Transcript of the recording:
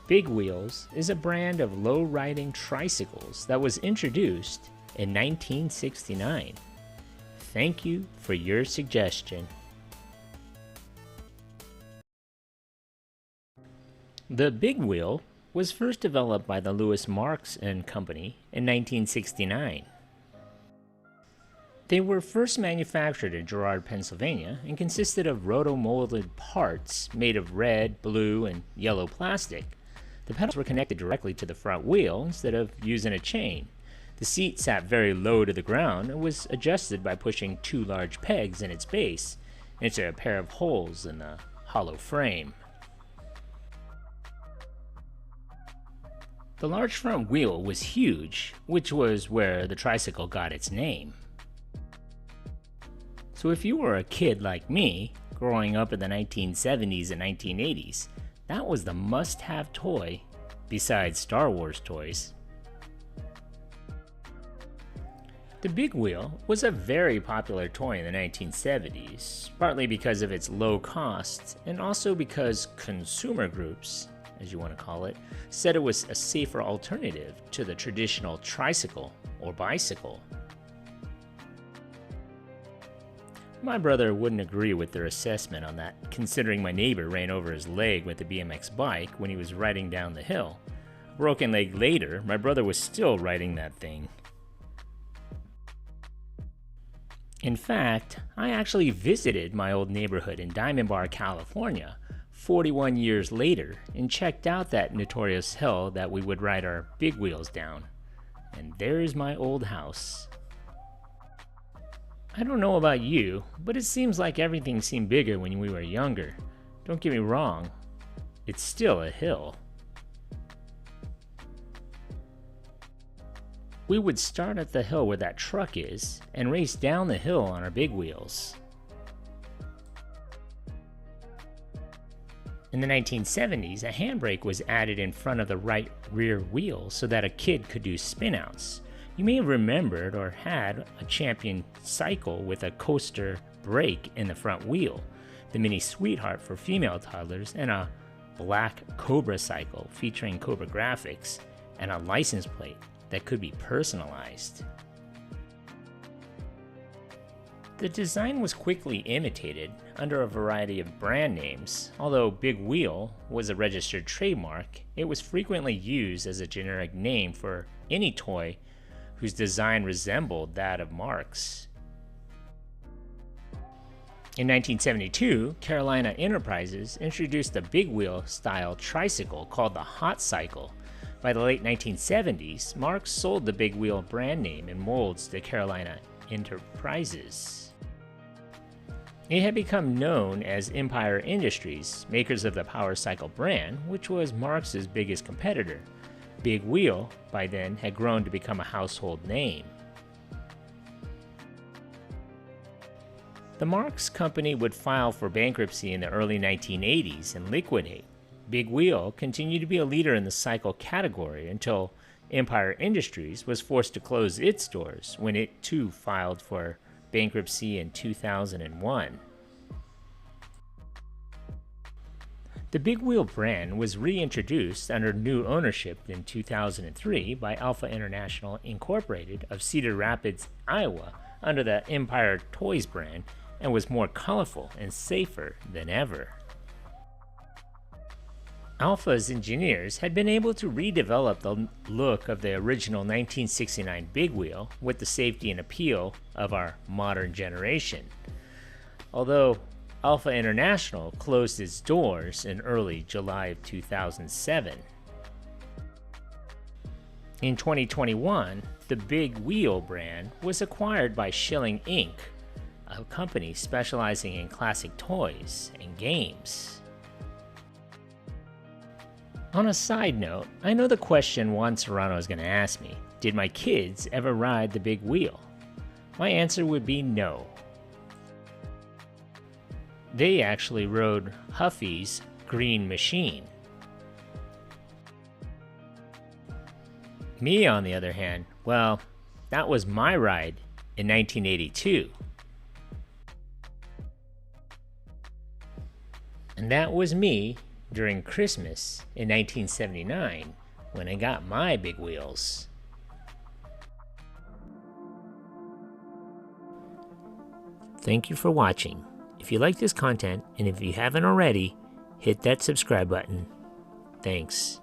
Big Wheels is a brand of low-riding tricycles that was introduced in 1969. Thank you for your suggestion. The big wheel was first developed by the Louis Marx and Company in 1969. They were first manufactured in Girard, Pennsylvania, and consisted of roto-molded parts made of red, blue, and yellow plastic. The pedals were connected directly to the front wheel instead of using a chain. The seat sat very low to the ground and was adjusted by pushing two large pegs in its base into a pair of holes in the hollow frame. The large front wheel was huge, which was where the tricycle got its name. So if you were a kid like me, growing up in the 1970s and 1980s, that was the must-have toy, besides Star Wars toys. The big wheel was a very popular toy in the 1970s, partly because of its low cost, and also because consumer groups, as you want to call it, said it was a safer alternative to the traditional tricycle or bicycle. My brother wouldn't agree with their assessment on that, considering my neighbor ran over his leg with a BMX bike when he was riding down the hill. A broken leg later, my brother was still riding that thing. In fact, I actually visited my old neighborhood in Diamond Bar, California, 41 years later, and checked out that notorious hill that we would ride our big wheels down. And there's my old house. I don't know about you, but it seems like everything seemed bigger when we were younger. Don't get me wrong, it's still a hill. We would start at the hill where that truck is and race down the hill on our big wheels. In the 1970s, a handbrake was added in front of the right rear wheel so that a kid could do spinouts. You may have remembered or had a champion cycle with a coaster brake in the front wheel, the mini sweetheart for female toddlers, and a black Cobra cycle featuring Cobra graphics and a license plate that could be personalized. The design was quickly imitated under a variety of brand names. Although Big Wheel was a registered trademark, it was frequently used as a generic name for any toy whose design resembled that of Marx. In 1972, Carolina Enterprises introduced a big wheel style tricycle called the Hot Cycle. By the late 1970s, Marx sold the big wheel brand name and molds to Carolina Enterprises. It had become known as Empire Industries, makers of the Power Cycle brand, which was Marx's biggest competitor. Big Wheel, by then, had grown to become a household name. The Marx Company would file for bankruptcy in the early 1980s and liquidate. Big Wheel continued to be a leader in the cycle category until Empire Industries was forced to close its doors when it too filed for bankruptcy in 2001. The Big Wheel brand was reintroduced under new ownership in 2003 by Alpha International Incorporated of Cedar Rapids, Iowa, under the Empire Toys brand, and was more colorful and safer than ever. Alpha's engineers had been able to redevelop the look of the original 1969 Big Wheel with the safety and appeal of our modern generation. Although Alpha International closed its doors in early July of 2007. In 2021, the Big Wheel brand was acquired by Schilling Inc., a company specializing in classic toys and games. On a side note, I know the question Juan Serrano is going to ask me, did my kids ever ride the Big Wheel? My answer would be no. They actually rode Huffy's Green Machine. Me, on the other hand, well, that was my ride in 1982. And that was me during Christmas in 1979 when I got my big wheels. Thank you for watching. If you like this content, and if you haven't already, hit that subscribe button. Thanks.